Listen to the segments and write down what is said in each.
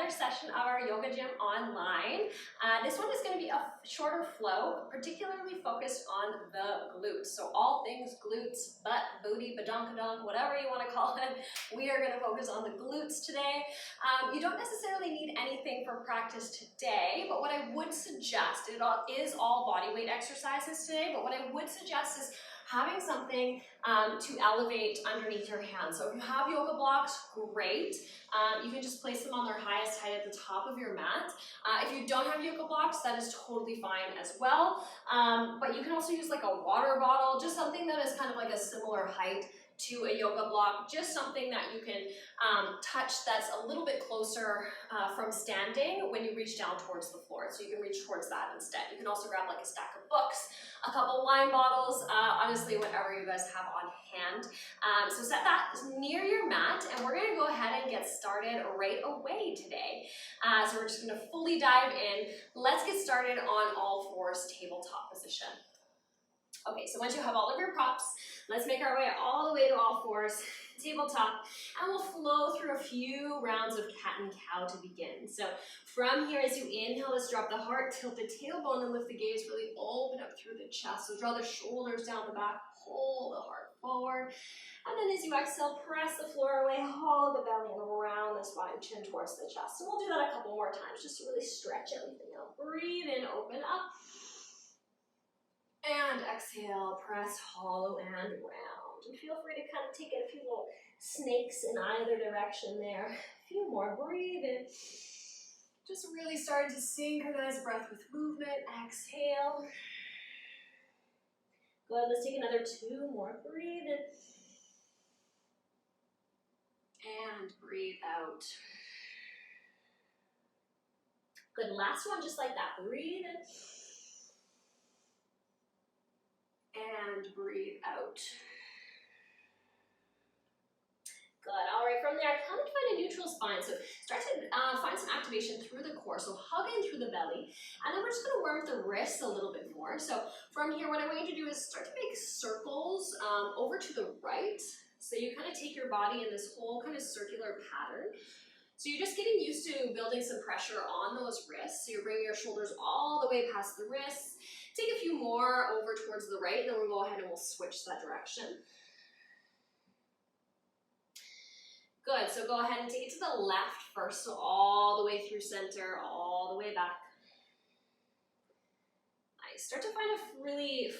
another session of our yoga gym online. This one is going to be a shorter flow, particularly focused on the glutes. So all things glutes, butt, booty, badonkadonk, whatever you want to call it, we are going to focus on the glutes today. You don't necessarily need anything for practice today, but what I would suggest, it is all body weight exercises today, but what I would suggest is having something to elevate underneath your hands. So if you have yoga blocks, great. You can just place them on their highest height at the top of your mat. If you don't have yoga blocks, that is totally fine as well. But you can also use like a water bottle, just something that is kind of like a similar height to a yoga block, just something that you can touch that's a little bit closer from standing when you reach down towards the floor. So you can reach towards that instead. You can also grab like a stack of books, a couple wine bottles, honestly whatever you guys have on hand. So set that near your mat and we're gonna go ahead and get started right away today. So we're just gonna fully dive in. Let's get started on all fours tabletop position. Okay, so once you have all of your props, let's make our way all the way to all fours, tabletop, and we'll flow through a few rounds of cat and cow to begin. So from here, as you inhale, let's drop the heart, tilt the tailbone, and lift the gaze, really open up through the chest. So draw the shoulders down the back, pull the heart forward, and then as you exhale, press the floor away, hollow the belly, and round the spine, chin towards the chest. And we'll do that a couple more times, just to really stretch everything out. Breathe in, open up. And exhale, press hollow and round. And feel free to kind of take a few little snakes in either direction there. A few more, breathe in. Just really starting to synchronize breath with movement. Exhale. Good, let's take another two more. Breathe in. And breathe out. Good, last one just like that. Breathe in. And breathe out. Good. All right, from there, kind of find a neutral spine. So start to find some activation through the core. So hug in through the belly. And then we're just going to work the wrists a little bit more. So from here, what I want you to do is start to make circles over to the right. So you kind of take your body in this whole kind of circular pattern. So you're just getting used to building some pressure on those wrists. So you're bringing your shoulders all the way past the wrists. Take a few more over towards the right, and then we'll go ahead and we'll switch that direction. Good, so go ahead and take it to the left first, so all the way through center, all the way back. Nice, start to find a really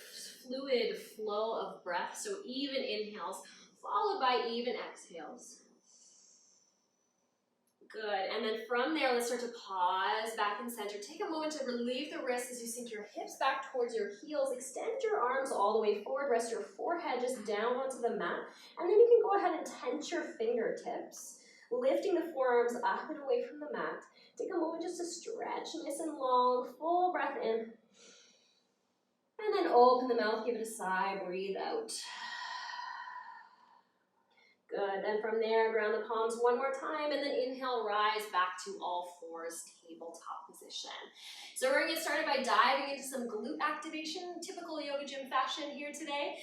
fluid flow of breath, so even inhales, followed by even exhales. Good, and then from there, let's start to pause back in center. Take a moment to relieve the wrists as you sink your hips back towards your heels. Extend your arms all the way forward. Rest your forehead just down onto the mat. And then you can go ahead and tense your fingertips, lifting the forearms up and away from the mat. Take a moment just to stretch nice and long. Full breath in. And then open the mouth, give it a sigh, breathe out. Good, then from there, ground the palms one more time, and then inhale, rise back to all fours, tabletop position. So we're gonna get started by diving into some glute activation, typical yoga gym fashion here today.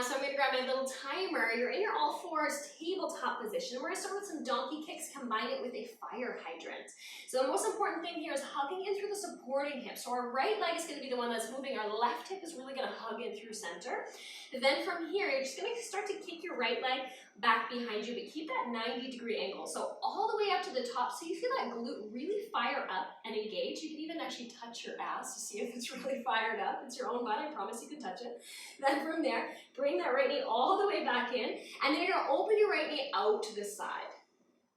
So I'm gonna grab my little timer. You're in your all fours, tabletop position. We're gonna start with some donkey kicks, combine it with a fire hydrant. So the most important thing here is hugging in through the supporting hip. So our right leg is gonna be the one that's moving. Our left hip is really gonna hug in through center. And then from here, you're just gonna start to kick your right leg back behind you, but keep that 90-degree angle. So all the way up to the top, so you feel that glute really fire up and engage. You can even actually touch your ass to see if it's really fired up. It's your own butt, I promise you can touch it. Then from there, bring that right knee all the way back in, and then you're gonna open your right knee out to the side.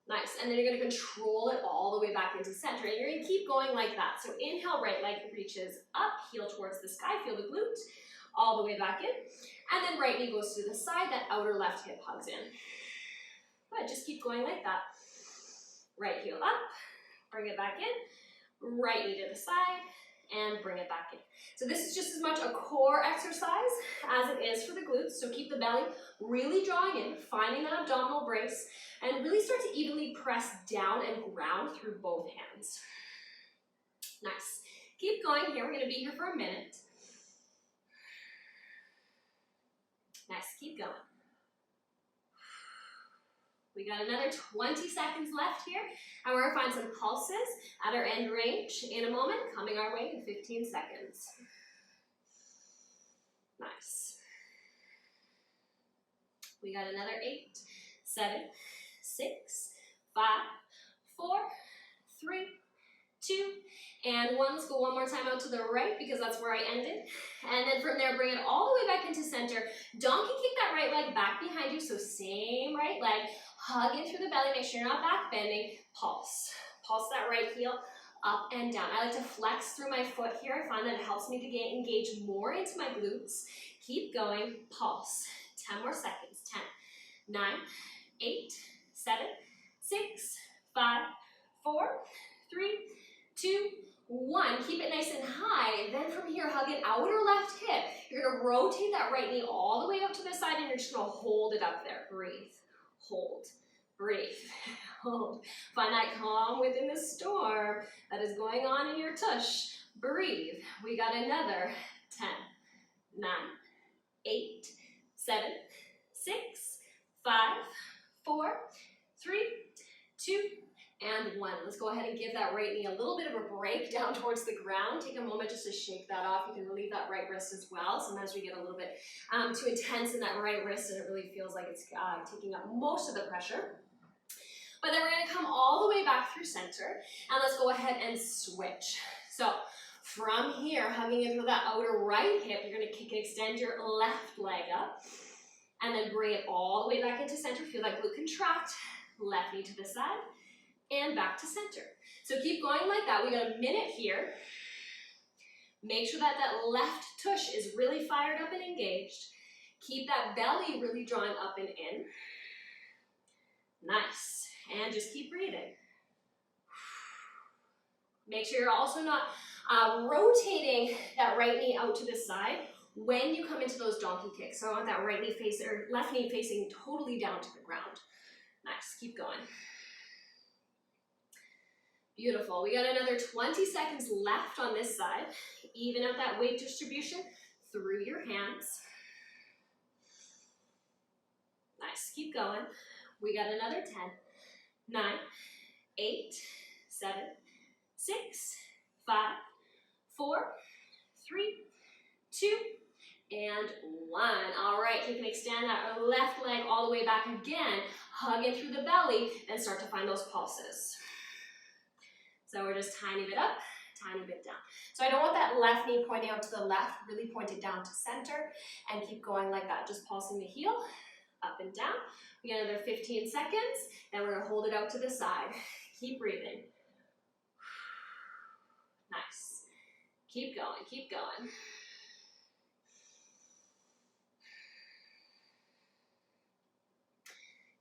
Nice, and then you're gonna control it all the way back into center, and you're gonna keep going like that. So inhale, right leg reaches up, heel towards the sky, feel the glute, all the way back in. And then right knee goes to the side, that outer left hip hugs in. Good, just keep going like that. Right heel up, bring it back in, right knee to the side, and bring it back in. So this is just as much a core exercise as it is for the glutes, so keep the belly really drawing in, finding that abdominal brace, and really start to evenly press down and ground through both hands. Nice. Keep going here, we're gonna be here for a minute. Nice, keep going. We got another 20 seconds left here, and we're gonna find some pulses at our end range in a moment, coming our way in 15 seconds. Nice. We got another 8, 7, 6, 5, 4, 3, 2, and 1. Let's go one more time out to the right because that's where I ended. And then from there, bring it all the way back into center. Donkey kick that right leg back behind you. So same right leg, hug in through the belly. Make sure you're not back bending. Pulse. Pulse that right heel up and down. I like to flex through my foot here. I find that it helps me to engage more into my glutes. Keep going. Pulse. 10 more seconds. 10, 9, 8, 7, 6, 5, 4, 3, 2, 1. Keep it nice and high. Then from here, hug an outer left hip. You're going to rotate that right knee all the way up to the side, and you're just going to hold it up there. Breathe. Hold. Breathe. Hold. Find that calm within the storm that is going on in your tush. Breathe. We got another 10, 9, 8, 7, 6, 5, 4, 3, 2, and 1. Let's go ahead and give that right knee a little bit of a break down towards the ground. Take a moment just to shake that off. You can relieve that right wrist as well. Sometimes we get a little bit too intense in that right wrist and it really feels like it's taking up most of the pressure. But then we're going to come all the way back through center, and let's go ahead and switch. So from here, hugging into that outer right hip, you're going to kick and extend your left leg up, and then bring it all the way back into center. Feel that glute contract. Left knee to the side, and back to center. So keep going like that. We got a minute here. Make sure that that left tush is really fired up and engaged. Keep that belly really drawing up and in. Nice. And just keep breathing. Make sure you're also not rotating that right knee out to the side when you come into those donkey kicks. So I want that right knee facing, or left knee facing totally down to the ground. Nice, keep going. Beautiful. We got another 20 seconds left on this side. Even out that weight distribution through your hands. Nice, keep going. We got another 10, 9, 8, 7, 6, 5, 4, 3, 2, and 1. All right, you can extend that left leg all the way back again. Hug in through the belly and start to find those pulses. So we're just tiny bit up, tiny bit down. So I don't want that left knee pointing out to the left, really point it down to center, and keep going like that, just pulsing the heel up and down. We got another 15 seconds, then we're gonna hold it out to the side. Keep breathing. Nice. Keep going, keep going.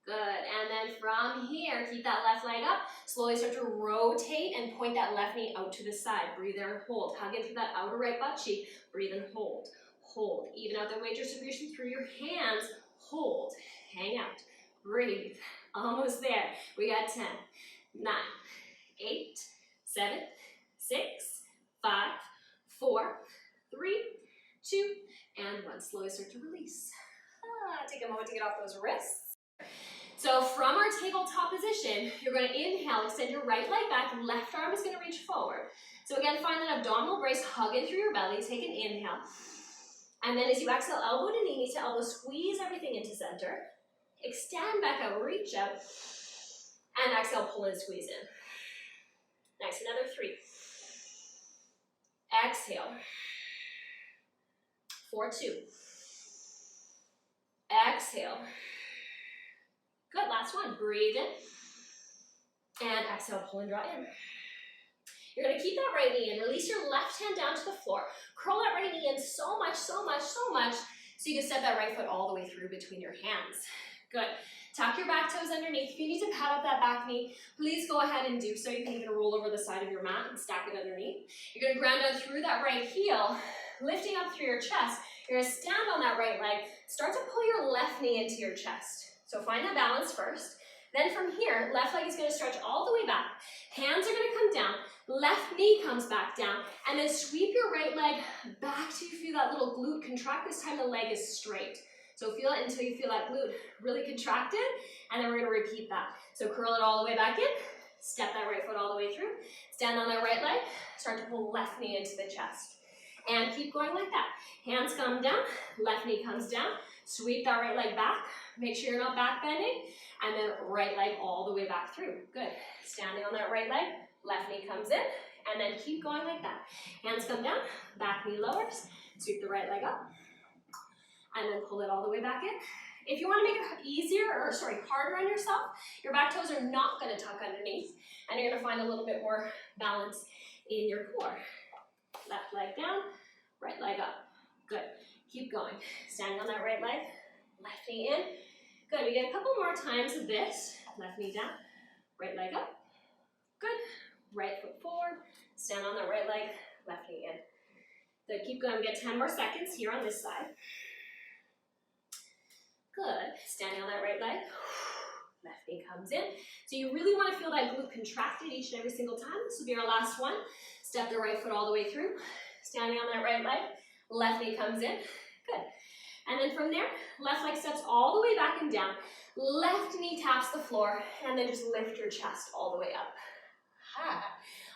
Good, and then from here, keep that left leg up. Slowly start to rotate and point that left knee out to the side. Breathe there and hold. Hug into that outer right butt cheek. Breathe and hold. Hold. Even out the weight distribution through your hands. Hold. Hang out. Breathe. Almost there. We got 10, 9, 8, 7, 6, 5, 4, 3, 2, and 1. Slowly start to release. Take a moment to get off those wrists. So from our tabletop position, you're going to inhale, extend your right leg back, left arm is going to reach forward. So again, find that abdominal brace, hug in through your belly, take an inhale. And then as you exhale, elbow to knee to elbow, squeeze everything into center. Extend back out, reach out. And exhale, pull and squeeze in. Nice, another 3. Exhale. 4, 2. Exhale. Good, last one. Breathe in. And exhale, pull and draw in. You're going to keep that right knee in. Release your left hand down to the floor. Curl that right knee in so much, so much, so much, so you can step that right foot all the way through between your hands. Good. Tuck your back toes underneath. If you need to pad up that back knee, please go ahead and do so. You can even roll over the side of your mat and stack it underneath. You're going to ground down through that right heel, lifting up through your chest. You're going to stand on that right leg. Start to pull your left knee into your chest. So find that balance first. Then from here, left leg is going to stretch all the way back. Hands are going to come down. Left knee comes back down. And then sweep your right leg back till you feel that little glute contract. This time the leg is straight. So feel it until you feel that glute really contracted. And then we're gonna repeat that. So curl it all the way back in, step that right foot all the way through, stand on that right leg, start to pull left knee into the chest. And keep going like that. Hands come down, left knee comes down, sweep that right leg back, make sure you're not back bending, and then right leg all the way back through. Good. Standing on that right leg, left knee comes in, and then keep going like that. Hands come down, back knee lowers, sweep the right leg up, and then pull it all the way back in. If you want to make it easier, or sorry, harder on yourself, your back toes are not going to tuck underneath, and you're going to find a little bit more balance in your core. Left leg down, right leg up. Good. Keep going. Standing on that right leg, left knee in. Good. We get a couple more times of this. Left knee down, right leg up. Good. Right foot forward. Stand on that right leg, left knee in. Good. Keep going. We get 10 more seconds here on this side. Good. Standing on that right leg. Left knee comes in. So you really want to feel that glute contracted each and every single time. This will be our last one. Step the right foot all the way through. Standing on that right leg. Left knee comes in. Good. And then from there, left leg steps all the way back and down. Left knee taps the floor. And then just lift your chest all the way up.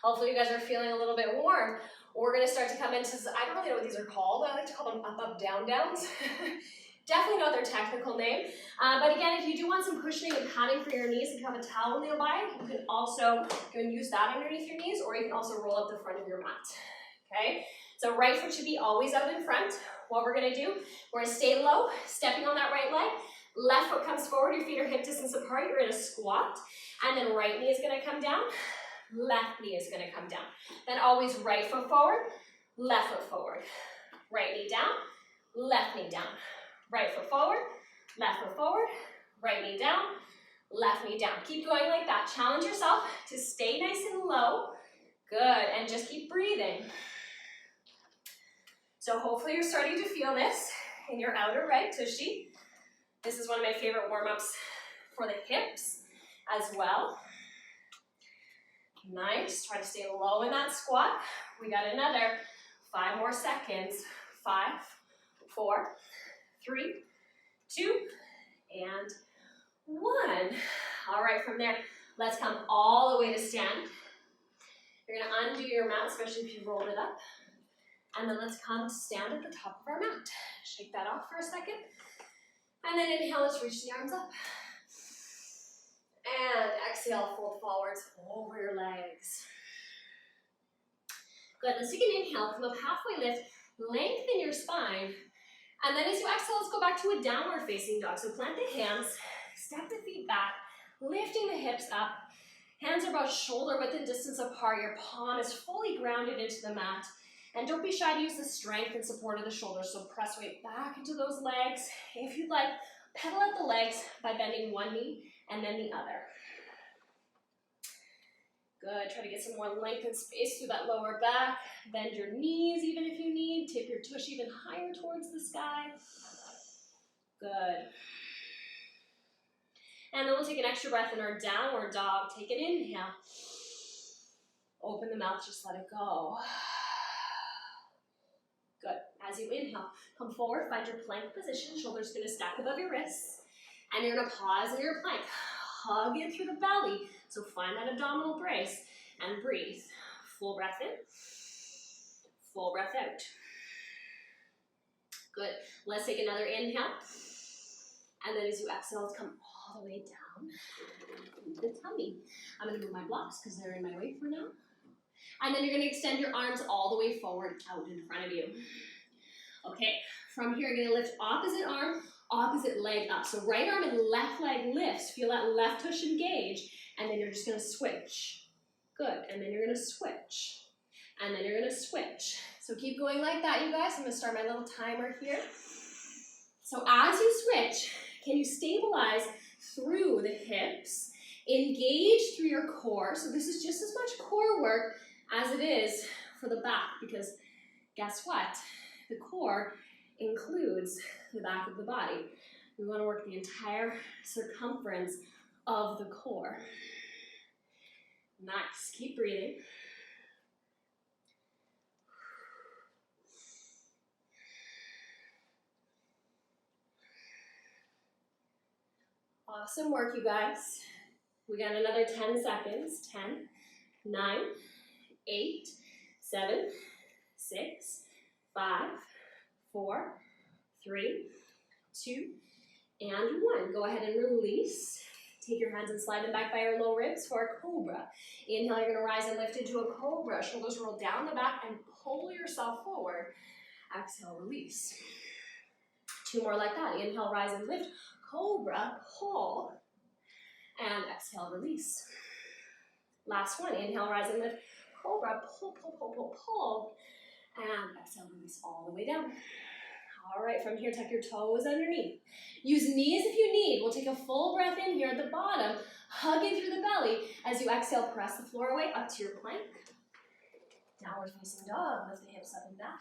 Hopefully you guys are feeling a little bit warm. We're going to start to come into, I don't really know what these are called. I like to call them up, up, down, downs. Definitely know their technical name. But again, if you do want some cushioning and padding for your knees, if you have a towel nearby, you can use that underneath your knees, or you can also roll up the front of your mat. Okay? So right foot should be always out in front. What we're gonna do, we're gonna stay low, stepping on that right leg. Left foot comes forward, your feet are hip distance apart, you're in a squat. And then right knee is gonna come down, left knee is gonna come down. Then always right foot forward, left foot forward. Right knee down, left knee down. Right foot forward, left foot forward, right knee down, left knee down. Keep going like that. Challenge yourself to stay nice and low. Good, and just keep breathing. So hopefully you're starting to feel this in your outer right tushy. This is one of my favorite warm-ups for the hips as well. Nice, try to stay low in that squat. We got another 5 more seconds. 5, 4, 3, 2, and 1. All right, from there, let's come all the way to stand. You're gonna undo your mat, especially if you rolled it up. And then let's come to stand at the top of our mat. Shake that off for a second. And then inhale, let's reach the arms up. And exhale, fold forwards over your legs. Good, let's take an inhale, come up halfway lift, lengthen your spine. And then as you exhale, let's go back to a downward facing dog. So plant the hands, step the feet back, lifting the hips up. Hands are about shoulder width and distance apart. Your palm is fully grounded into the mat. And don't be shy to use the strength and support of the shoulders. So press weight back into those legs. If you'd like, pedal out the legs by bending one knee and then the other. Good, try to get some more length and space through that lower back. Bend your knees even if you need. Tip your tush even higher towards the sky. Good. And then we'll take an extra breath in our downward dog. Take an inhale. Open the mouth, just let it go. Good. As you inhale, come forward, find your plank position. Shoulders going to stack above your wrists. And you're going to pause in your plank. Hug in through the belly. So find that abdominal brace and breathe. Full breath in. Full breath out. Good. Let's take another inhale. And then as you exhale, come all the way down into the tummy. I'm going to move my blocks because they're in my way for now. And then you're going to extend your arms all the way forward out in front of you. Okay, from here, you're going to lift opposite arm, opposite leg up. So right arm and left leg lifts. Feel that left tush engage. And then you're just going to switch. Good. And then you're going to switch. And then you're going to switch. So keep going like that, you guys. I'm going to start my little timer here. So as you switch, can you stabilize through the hips? Engage through your core. So this is just as much core work as it is for the back, because guess what? The core includes the back of the body. We want to work the entire circumference of the core. Nice. Keep breathing. Awesome work, you guys. We got another 10 seconds. 10, 9, 8, 7, 6, 5, 4, 3, 2, and 1. Go ahead and release. Take your hands and slide them back by your low ribs for a cobra. Inhale, you're gonna rise and lift into a cobra. Shoulders roll down the back and pull yourself forward. Exhale, release. 2 more like that. Inhale, rise and lift. Cobra, pull. And exhale, release. Last one. Inhale, rise and lift. Cobra, pull, pull, pull, pull, pull. And exhale, release all the way down. All right, from here, tuck your toes underneath. Use knees if you need. We'll take a full breath in here at the bottom. Hug in through the belly. As you exhale, press the floor away up to your plank. Downward facing dog. Lift the hips up and back.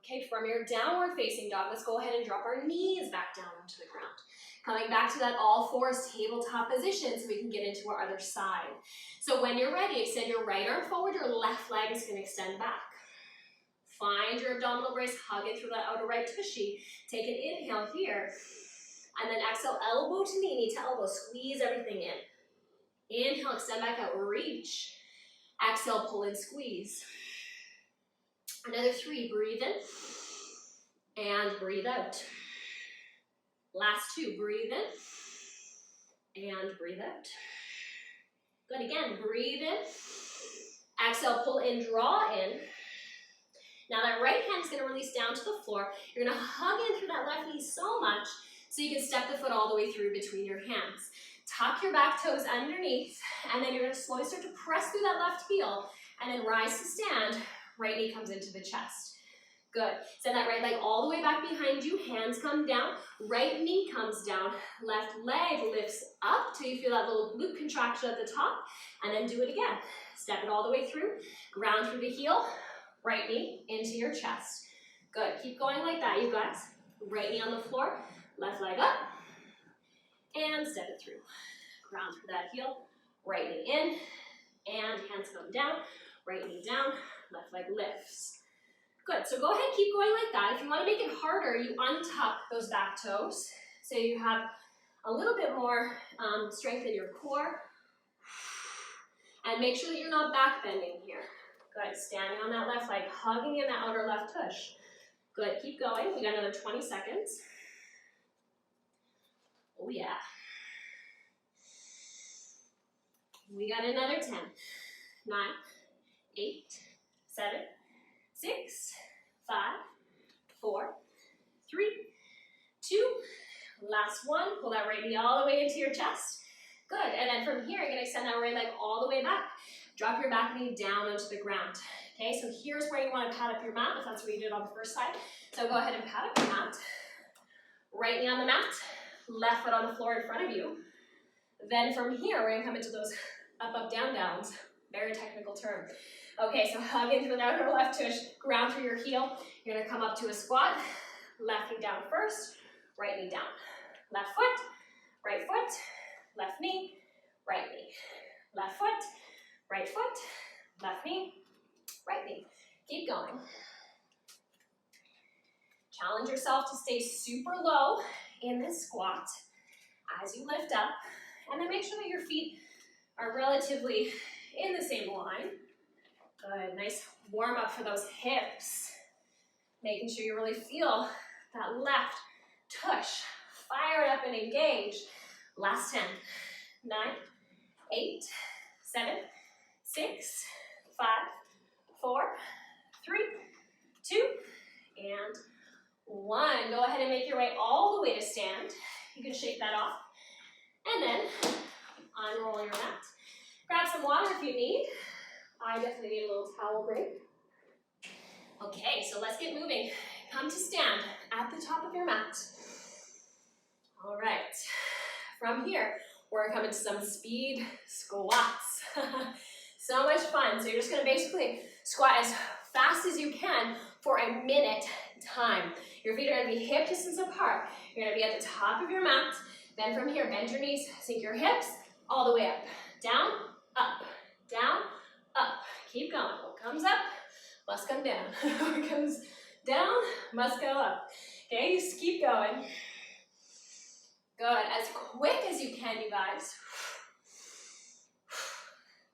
Okay, from your downward facing dog, let's go ahead and drop our knees back down onto the ground. Coming back to that all fours tabletop position so we can get into our other side. So when you're ready, extend your right arm forward, your left leg is going to extend back. Find your abdominal brace, hug it through that outer right tushy. Take an inhale here, and then exhale, elbow to knee, knee to elbow, squeeze everything in. Inhale, extend back out, reach. Exhale, pull and squeeze. Another 3, breathe in, and breathe out. Last 2, breathe in, and breathe out. Good, again, breathe in. Exhale, pull in, draw in. Now that right hand is going to release down to the floor. You're going to hug in through that left knee so much so you can step the foot all the way through between your hands. Tuck your back toes underneath, and then you're going to slowly start to press through that left heel, and then rise to stand. Right knee comes into the chest. Good. Send that right leg all the way back behind you. Hands come down. Right knee comes down. Left leg lifts up till you feel that little glute contraction at the top, and then do it again. Step it all the way through. Ground through the heel. Right knee into your chest. Good. Keep going like that, you guys. Right knee on the floor. Left leg up. And step it through. Ground through that heel. Right knee in. And hands come down. Right knee down. Left leg lifts. Good. So go ahead, keep going like that. If you want to make it harder, you untuck those back toes so you have a little bit more strength in your core. And make sure that you're not back bending here. Good. Standing on that left leg, hugging in that outer left tush. Good. Keep going. We got another 20 seconds. Oh, yeah. We got another 10, 9, 8, 7, 6, 5, 4, 3, 2. Last one. Pull that right knee all the way into your chest. Good. And then from here, you're going to extend that right leg all the way back. Drop your back knee down onto the ground. Okay, so here's where you want to pad up your mat, if that's what you did on the first side. So go ahead and pad up your mat. Right knee on the mat, left foot on the floor in front of you. Then from here, we're going to come into those up, up, down, downs. Very technical term. Okay, so hug in through the outer left tush, ground through your heel. You're going to come up to a squat. Left knee down first, right knee down. Left foot, left knee, right knee. Left foot, left knee, right knee. Keep going. Challenge yourself to stay super low in this squat as you lift up. And then make sure that your feet are relatively in the same line. Good, nice warm up for those hips. Making sure you really feel that left tush. Fire it up and engage. Last 10, 9, 8, 7, 6, 5, 4, 3, 2, and 1. Go ahead and make your way all the way to stand. You can shake that off. And then unroll your mat. Grab some water if you need. I definitely need a little towel break. Okay, so let's get moving. Come to stand at the top of your mat. All right. From here, we're coming to some speed squats. So much fun. So you're just gonna basically squat as fast as you can for a minute time. Your feet are gonna be hip distance apart. You're gonna be at the top of your mat. Then from here, bend your knees, sink your hips all the way up. Down, up, down, up. Keep going. What comes up must come down. What comes down must go up. Okay, just keep going. Good, as quick as you can, you guys.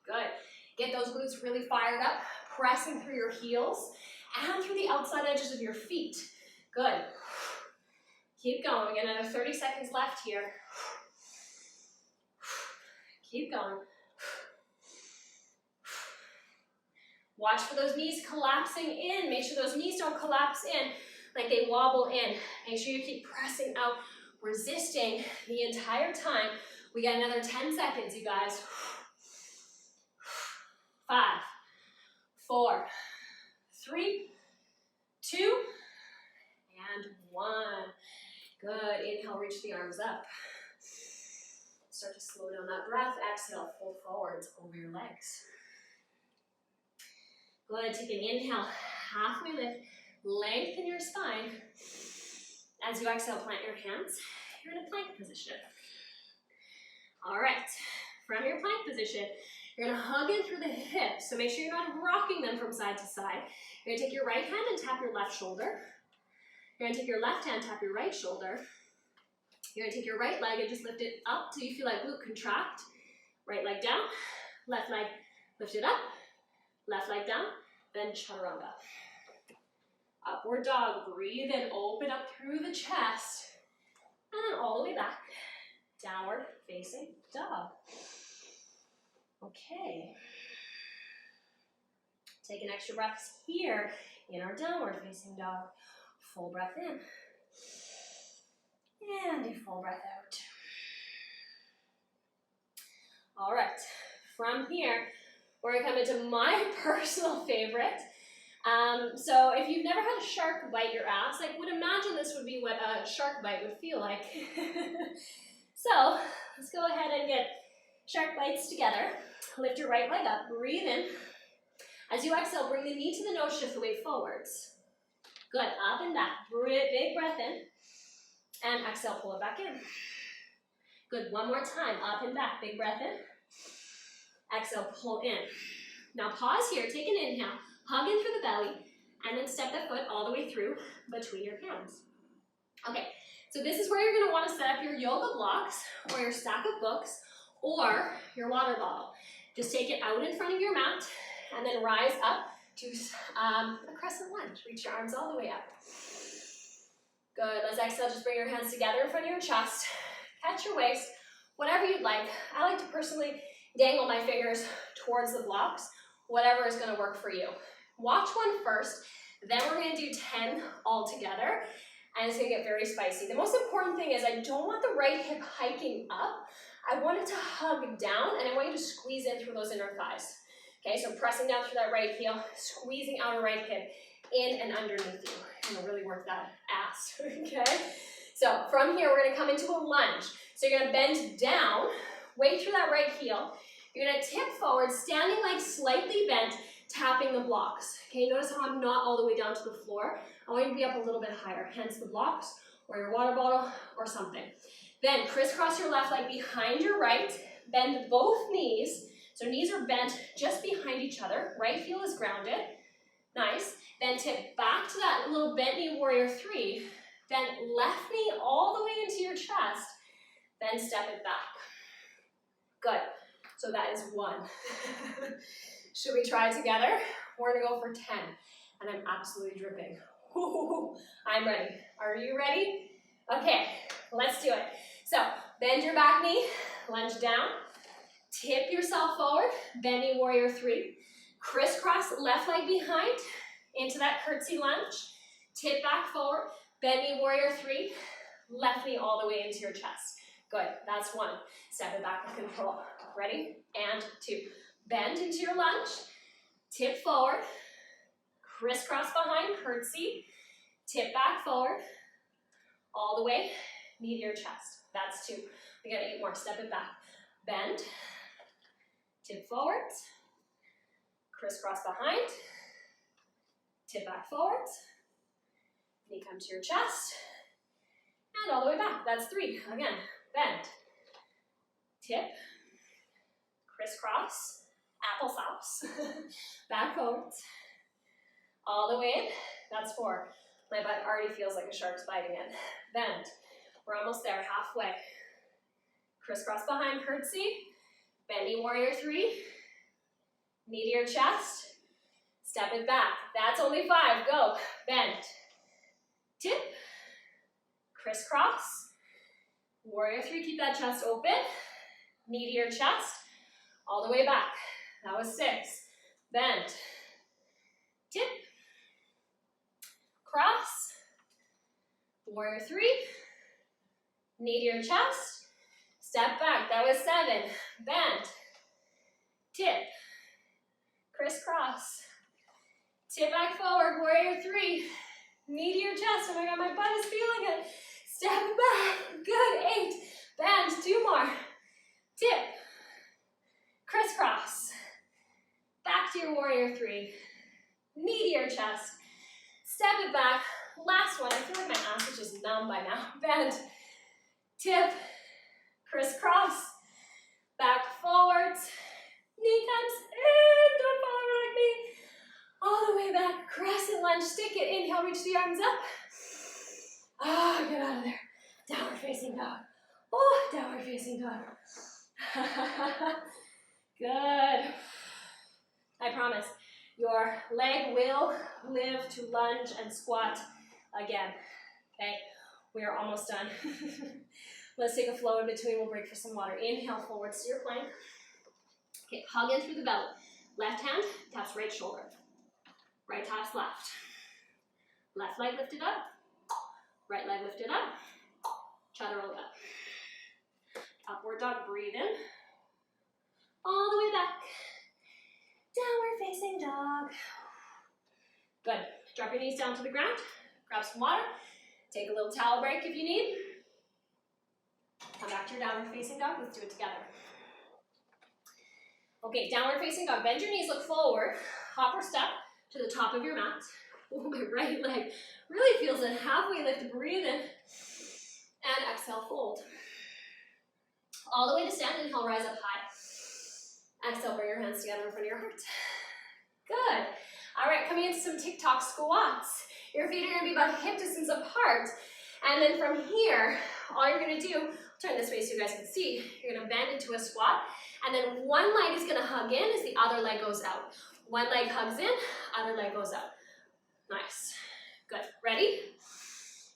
Good. Get those glutes really fired up, pressing through your heels and through the outside edges of your feet. Good. Keep going. We got another 30 seconds left here. Keep going. Watch for those knees collapsing in. Make sure those knees don't collapse in like they wobble in. Make sure you keep pressing out, resisting the entire time. We got another 10 seconds, you guys. 5, 4, 3, 2, and 1. Good. Inhale, reach the arms up. Start to slow down that breath. Exhale, fold forwards over your legs. Good. Take an inhale, halfway lift. Lengthen your spine. As you exhale, plant your hands. You're in a plank position. All right. From your plank position, you're going to hug in through the hips. So make sure you're not rocking them from side to side. You're going to take your right hand and tap your left shoulder. You're going to take your left hand, tap your right shoulder. You're going to take your right leg and just lift it up till you feel like glute contract. Right leg down, left leg lift it up, left leg down, then chaturanga. Upward dog, breathe in, open up through the chest, and then all the way back. Downward facing dog. Okay. Take an extra breath here in our downward facing dog. Full breath in. And a full breath out. All right, from here, we're gonna come into my personal favorite. So if you've never had a shark bite your ass, I would imagine this would be what a shark bite would feel like. So let's go ahead and get shark bites together. Lift your right leg up, breathe in. As you exhale, bring the knee to the nose, shift the weight forwards. Good, up and back, big breath in. And exhale, pull it back in. Good, one more time, up and back, big breath in. Exhale, pull in. Now pause here, take an inhale, hug in through the belly, and then step the foot all the way through between your hands. Okay, so this is where you're gonna wanna set up your yoga blocks or your stack of books or your water bottle. Just take it out in front of your mat and then rise up to a crescent lunge. Reach your arms all the way up. Good, let's exhale, just bring your hands together in front of your chest. Catch your waist, whatever you'd like. I like to personally dangle my fingers towards the blocks, whatever is gonna work for you. Watch one first, then we're gonna do 10 all together, and it's gonna get very spicy. The most important thing is I don't want the right hip hiking up. I want it to hug down, and I want you to squeeze in through those inner thighs. Okay, so pressing down through that right heel, squeezing outer right hip in and underneath you. You'll really work that ass, okay? So from here, we're gonna come into a lunge. So you're gonna bend down, weight through that right heel. You're gonna tip forward, standing leg slightly bent, tapping the blocks. Okay, notice how I'm not all the way down to the floor. I want you to be up a little bit higher, hence the blocks or your water bottle or something. Then crisscross your left leg behind your right, bend both knees. So knees are bent just behind each other. Right heel is grounded. Nice. Then tip back to that little bent knee warrior 3. Then left knee all the way into your chest. Then step it back. Good. So that is 1. Should we try together? We're gonna go for 10. And I'm absolutely dripping. Ooh, I'm ready. Are you ready? Okay, let's do it. So bend your back knee, lunge down. Tip yourself forward, bending warrior 3. Crisscross left leg behind into that curtsy lunge. Tip back forward, bending warrior 3. Left knee all the way into your chest. Good, that's 1. Step it back with control. Ready? And 2. Bend into your lunge. Tip forward. Crisscross behind, curtsy. Tip back forward. All the way, knee to your chest. That's 2. We got 8 more. Step it back. Bend. Tip forward, crisscross behind, tip back forward, knee come to your chest, and all the way back. That's 3. Again, bend, tip, crisscross, applesauce, back forward, all the way in. That's 4. My butt already feels like a shark's biting in. Bend. We're almost there, halfway. Crisscross behind, curtsy. Bendy warrior 3. Knee to your chest. Step it back. That's only 5. Go. Bend. Tip. Crisscross. Warrior 3, keep that chest open. Knee to your chest. All the way back. That was 6. Bend. Tip. Cross. Warrior 3. Knee to your chest. Step back. That was 7. Bend. Tip. Crisscross. Tip back forward. Warrior 3. Knee to your chest. Oh my God, my butt is feeling it. Step back. Good. 8. Bend. 2 more. Tip. Crisscross. Back to your warrior 3. Knee to your chest. Step it back. Last one. I feel like my ass is just numb by now. Bend. Tip. Crisscross. Back forwards. Knee comes in. Don't fall over like me. All the way back. Crescent lunge. Stick it. Inhale. Reach the arms up. Ah, get out of there. Downward facing dog. Oh, downward facing dog. Good. I promise, your leg will live to lunge and squat again. Okay, we are almost done. Let's take a flow in between. We'll break for some water. Inhale, forward to your plank. Okay, hug in through the belly. Left hand taps right shoulder. Right taps left. Left leg lifted up. Right leg lifted up. Chaturanga. Upward dog, breathe in. All the way back. Downward facing dog. Good. Drop your knees down to the ground. Grab some water. Take a little towel break if you need. Come back to your downward facing dog. Let's do it together. Okay, downward facing dog. Bend your knees, look forward. Hop or step to the top of your mat. Oh, my right leg really feels it. Halfway lift, breathe in. And exhale, fold. All the way to stand. Inhale, rise up high. Exhale, bring your hands together in front of your heart. Good. All right, coming into some TikTok squats. Your feet are going to be about hip distance apart. And then from here, all you're going to do, turn this way so you guys can see, you're going to bend into a squat. And then one leg is going to hug in as the other leg goes out. One leg hugs in, other leg goes out. Nice. Good. Ready?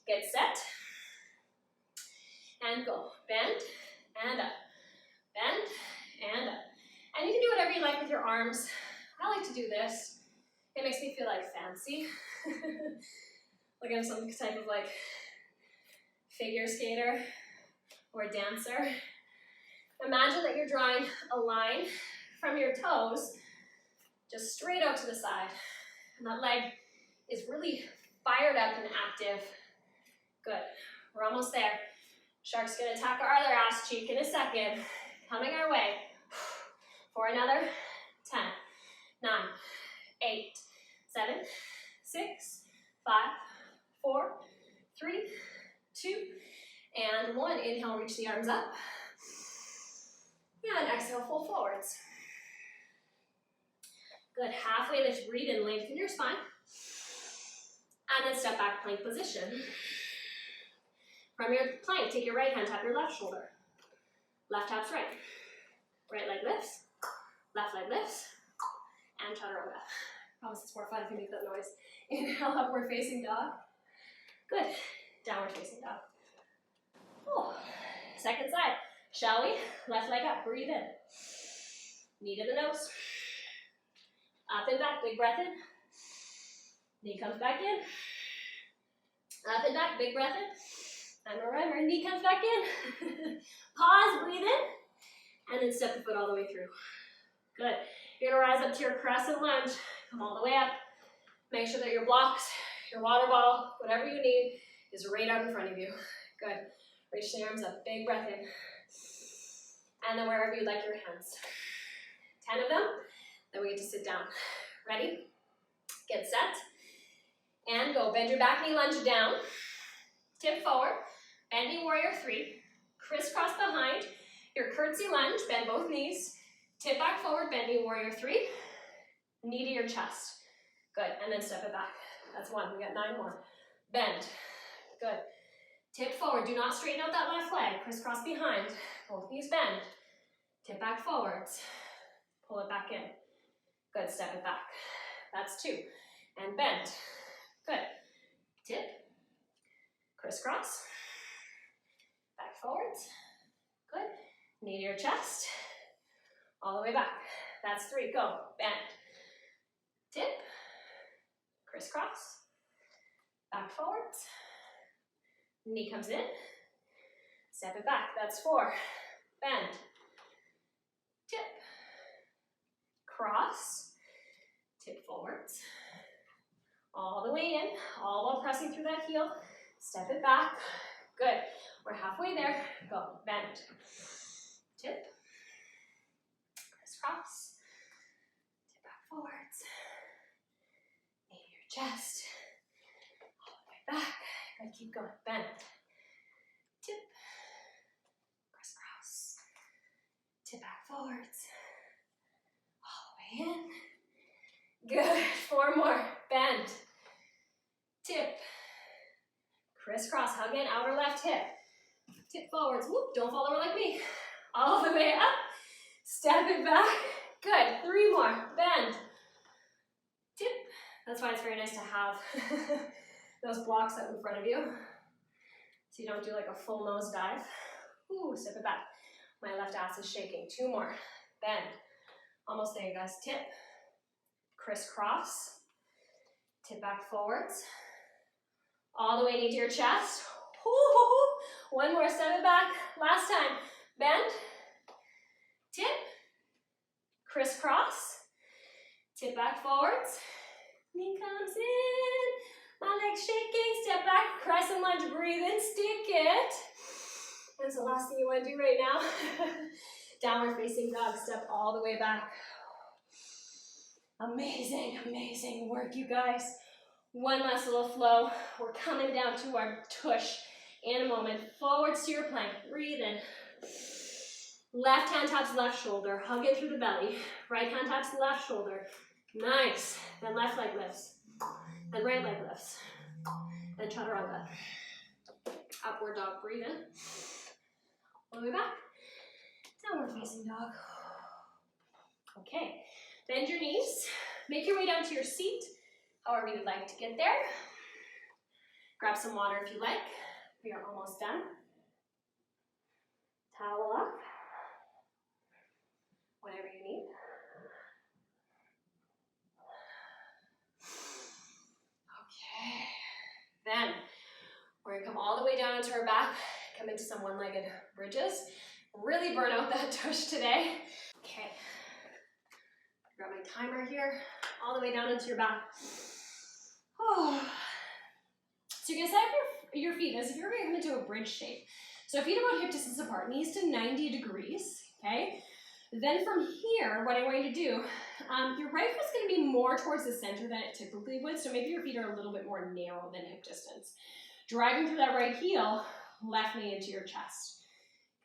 Get set. And go. Bend and up. Bend and up. And you can do whatever you like with your arms. I like to do this. It makes me feel like fancy. Like I'm some type of like figure skater or dancer. Imagine that you're drawing a line from your toes just straight out to the side. And that leg is really fired up and active. Good. We're almost there. Shark's gonna attack our other ass cheek in a second. Coming our way. For another 10, 9, 8, 7, 6, 5, 4, 3, 2, and 1. Inhale, reach the arms up. And exhale, fold forwards. Good. Halfway lift, breathe in, lengthen your spine. And then step back, plank position. From your plank, take your right hand, tap your left shoulder. Left taps right. Right leg lifts. Left leg lifts. And chaturanga. Promise it's more fun if you make that noise. Inhale, upward facing dog. Good. Downward facing dog. Oh. Second side. Shall we? Left leg up, breathe in. Knee to the nose. Up and back, big breath in. Knee comes back in. Up and back, big breath in. And remember, knee comes back in. Pause, breathe in. And then step the foot all the way through. Good. You're gonna rise up to your crescent lunge. Come all the way up. Make sure that your blocks, your water bottle, whatever you need is right out in front of you. Good. Reach the arms up, big breath in. And then wherever you like your hands. 10 of them, then we get to sit down. Ready? Get set. And go. Bend your back knee, lunge down. Tip forward. Bending warrior 3. Crisscross behind. Your curtsy lunge, bend both knees. Tip back forward, bending warrior 3. Knee to your chest. Good, and then step it back. That's 1, we got 9 more. Bend, good. Tip forward, do not straighten out that left leg. Crisscross behind, both knees bend. Tip back forwards, pull it back in. Good, step it back. That's 2. And bend. Good. Tip, crisscross, back forwards. Good. Knee to your chest, all the way back. That's 3, go, bend. Tip, crisscross, back forwards. Knee comes in, step it back, that's 4. Bend, tip, cross, tip forwards, all the way in, all while pressing through that heel, step it back, good, we're halfway there, go, bend, tip, crisscross, tip back forwards, knee to your chest, all the way back, good, keep going, bend, tip, crisscross, tip back forwards, all the way in. Good, 4 more, bend, tip, crisscross, hug in, outer left hip, tip forwards, whoop, don't fall over like me, all the way up, step it back, good, 3 more, bend, tip, that's why it's very nice to have those blocks up in front of you, so you don't do like a full nose dive, ooh, step it back, my left ass is shaking, 2 more, bend, almost there you guys, tip, crisscross, tip back forwards, all the way knee to your chest. Ooh, 1 more, step it back, last time, bend, tip, crisscross, tip back forwards, knee comes in, my legs shaking, step back, crescent lunge, breathe in, stick it. That's the last thing you want to do right now. Downward facing dog, step all the way back. Amazing, amazing work, you guys. 1 last little flow. We're coming down to our tush in a moment. Forwards to your plank. Breathe in. Left hand taps left shoulder. Hug it through the belly. Right hand taps left shoulder. Nice. Then left leg lifts. Then right leg lifts. Then chaturanga. Upward dog. Breathe in. All the way back. Downward facing dog. Okay. Bend your knees. Make your way down to your seat, however you would like to get there. Grab some water if you like. We are almost done. Towel up. Whatever you need. Okay. Then we're going to come all the way down into our back, come into some one-legged bridges. Really burn out that tush today. Okay. Grab my timer here, all the way down into your back. Oh. So you're going to set up your feet as if you're going to come into a bridge shape. So feet about hip distance apart, knees to 90 degrees, okay? Then from here, what I want you to do, your right foot's going to be more towards the center than it typically would, so maybe your feet are a little bit more narrow than hip distance. Driving through that right heel, left knee into your chest.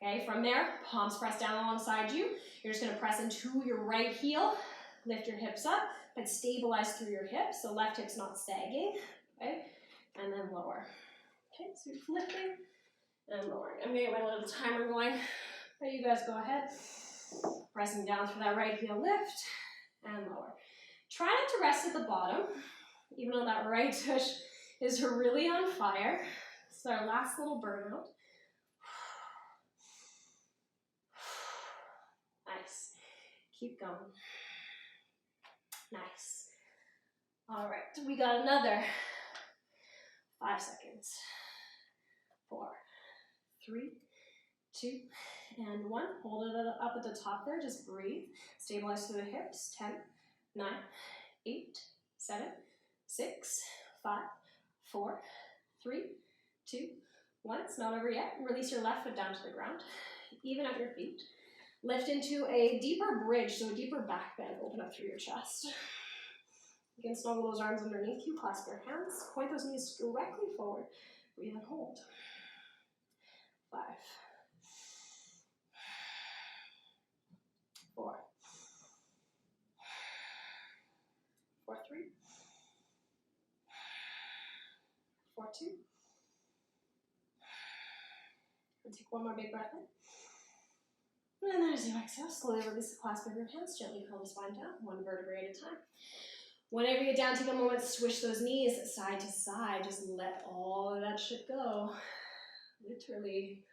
Okay, from there, palms press down alongside you. You're just going to press into your right heel, lift your hips up, but stabilize through your hips, so left hip's not sagging, okay? And then lower. Okay, so you're flipping and lowering. I'm going to get my little timer going, but you guys go ahead. Pressing down through that right heel, lift and lower. Try not to rest at the bottom, even though that right tush is really on fire. So our last little burnout. Nice. Keep going. Nice. All right, we got another 5 seconds. 4, 3, 2, and 1. Hold it up at the top there. Just breathe. Stabilize through the hips. 10, 9, 8, 7, 6, 5, 4, 3, 2, 1. It's not over yet. Release your left foot down to the ground. Even out your feet. Lift into a deeper bridge, so a deeper back bend. Open up through your chest. You can snuggle those arms underneath you. Clasp your hands. Point those knees directly forward. Breathe and hold. 5, 4, 4, 3, 4, 2, And take one more big breath in. And then as you exhale, slowly release the clasp of your hands, gently curl the spine down, one vertebrae at a time. Whenever you get down, take a moment to swish those knees side to side. Just let all of that shit go. Literally.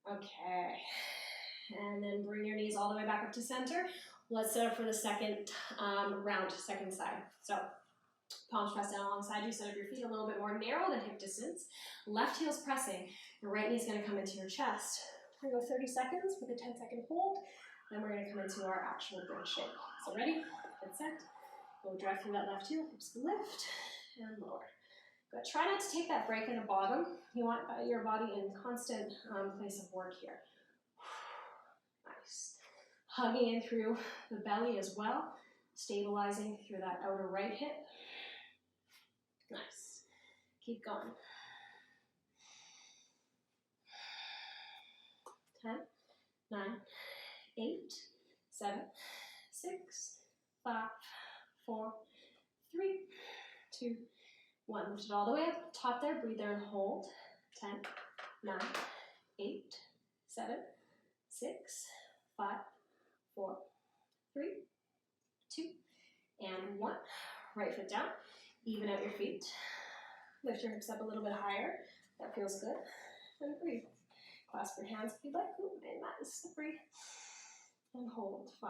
Okay. And then bring your knees all the way back up to center. Let's set up for the second round, second side. So palms pressed down alongside you, set up your feet a little bit more narrow than hip distance. Left heel's pressing. Your right knee's gonna come into your chest. We're gonna go 30 seconds with a 10-second hold. Then we're gonna come into our actual bridge shape. So ready, get set. Go drive through that left heel, hips lift and lower. Good. Try not to take that break at the bottom. You want your body in constant place of work here. Nice. Hugging in through the belly as well, stabilizing through that outer right hip. Nice. Keep going. 10, 9, 8, 7, 6, 5, 4, 3, 2, 1. Lift it all the way up, top there, breathe there and hold. 10, 9, 8, 7, 6, 5, 4, 3, 2, and 1. Right foot down, even out your feet. Lift your hips up a little bit higher. That feels good. And breathe. Clasp your hands if you'd like. Ooh, and that is slippery. And hold. 5.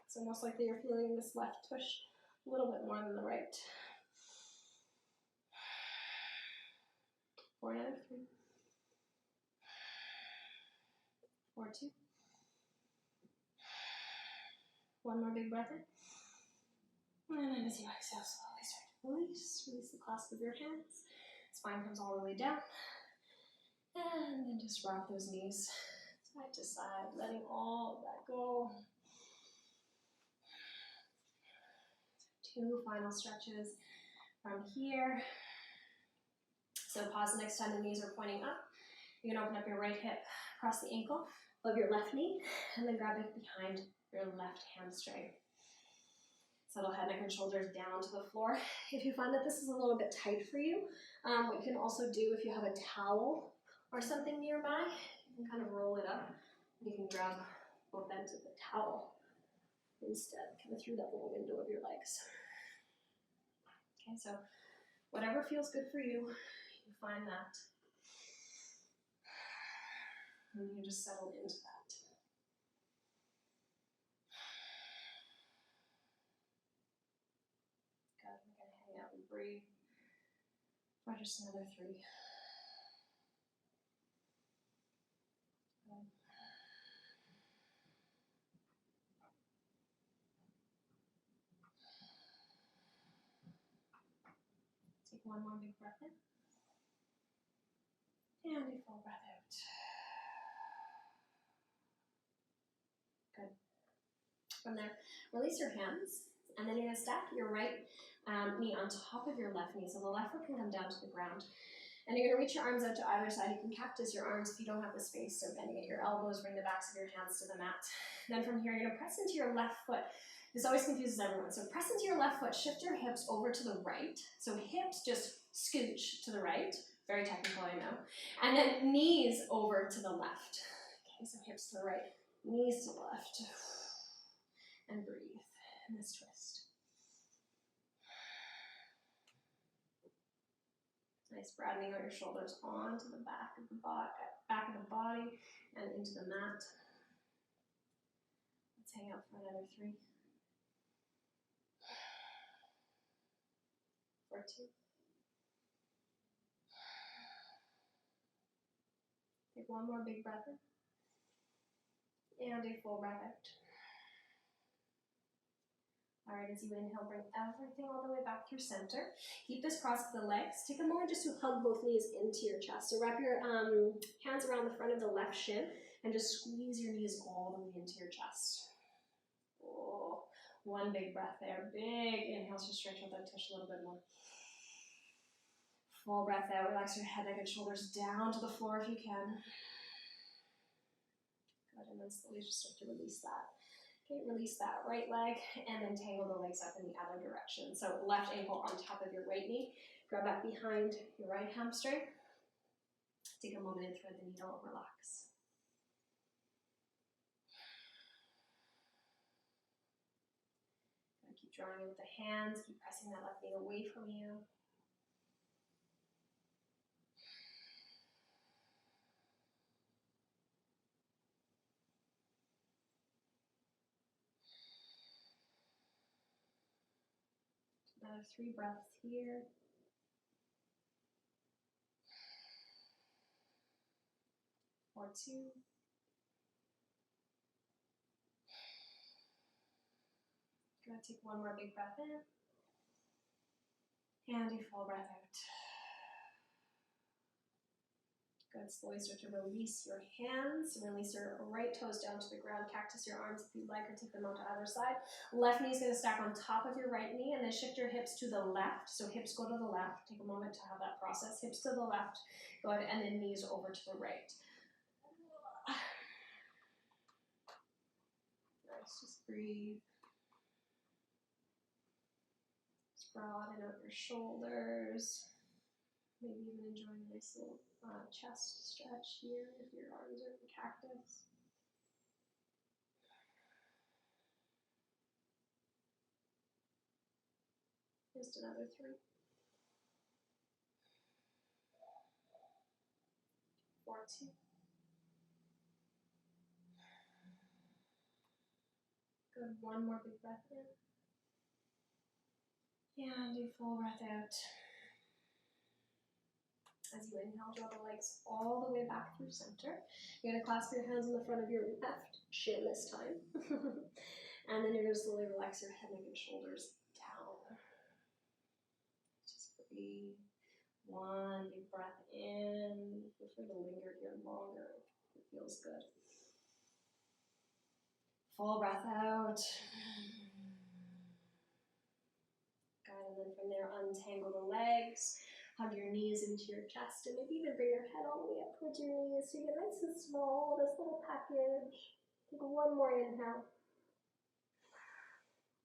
It's almost like you're feeling this left push a little bit more than the right. 4, another 3. 4, 2. One more big breath in. And then as you exhale, slowly start to release. Release the clasp of your hands. Spine comes all the way down. And then just rock those knees side to side, letting all of that go. 2 final stretches from here. So pause the next time the knees are pointing up. You can open up your right hip, cross the ankle of your left knee, and then grab it behind your left hamstring. Settle head, neck, and shoulders down to the floor. If you find that this is a little bit tight for you, what you can also do if you have a towel or something nearby, you can kind of roll it up. You can grab both ends of the towel instead, kind of through that little window of your legs. Okay, so whatever feels good for you, you find that. And you just settle into that. Good, we're gonna hang out and breathe for just another 3. Good. Take one more big breath in. And a full breath out. Good. From there, release your hands, and then you're going to stack your right knee on top of your left knee. So the left foot can come down to the ground. And you're going to reach your arms out to either side. You can cactus your arms if you don't have the space. So bending at your elbows, bring the backs of your hands to the mat. Then from here, you're going to press into your left foot. This always confuses everyone. So press into your left foot, shift your hips over to the right. So hips just scooch to the right. Very technical, I know. And then knees over to the left. Okay, so hips to the right, knees to the left. And breathe in this twist. Nice broadening out your shoulders onto the back of the body and into the mat. Let's hang out for another 3. 4, 2. Take one more big breath in. And a full breath out. All right, as you inhale, bring everything all the way back through center. Keep this cross the legs. Take a moment just to hug both knees into your chest. So wrap your hands around the front of the left shin and just squeeze your knees all the way into your chest. Oh, one big breath there. Big inhale to stretch out that tush a little bit more. Full breath out. Relax your head, neck, and shoulders down to the floor if you can. Good, and then slowly just start to release that. Okay, release that right leg and then tangle the legs up in the other direction. So left ankle on top of your right knee. Grab back behind your right hamstring. Take a moment and thread the needle, relax. Keep drawing in with the hands, keep pressing that left knee away from you. Another 3 breaths here. Or 2. Gonna take one more big breath in. And a full breath out. Good, slowly start to release your hands. Release your right toes down to the ground. Cactus your arms if you'd like, or take them out to either side. Left knee is going to stack on top of your right knee, and then shift your hips to the left. So hips go to the left. Take a moment to have that process. Hips to the left. Go ahead, and then knees over to the right. Nice, just breathe. Just broaden out your shoulders. Maybe even enjoying a nice little chest stretch here if your arms are in cactus. Just another 3. 4, 2. Good, one more big breath in. And a full breath out. As you inhale, draw the legs all the way back through center. You're going to clasp your hands in the front of your left shin this time. And then you're going to slowly relax your head, neck, and shoulders down. Just breathe. One big breath in. Feel free to linger here longer. It feels good. Full breath out. Good, and then from there, untangle the legs. Hug your knees into your chest, and maybe even bring your head all the way up towards your knees so you get nice and small, this little package. Take one more inhale.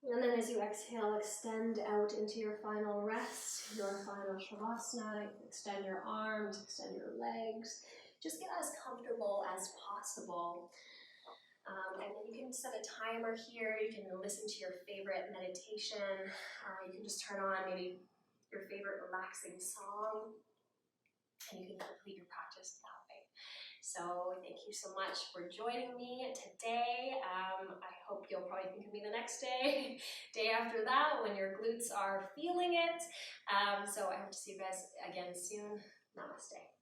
And then as you exhale, extend out into your final rest, your final shavasana. Extend your arms, extend your legs. Just get as comfortable as possible. And then you can set a timer here. You can listen to your favorite meditation. You can just turn on maybe your favorite relaxing song, and you can complete your practice that way. So thank you so much for joining me today. I hope you'll probably think of me the next day, day after that, when your glutes are feeling it. So I hope to see you guys again soon. Namaste.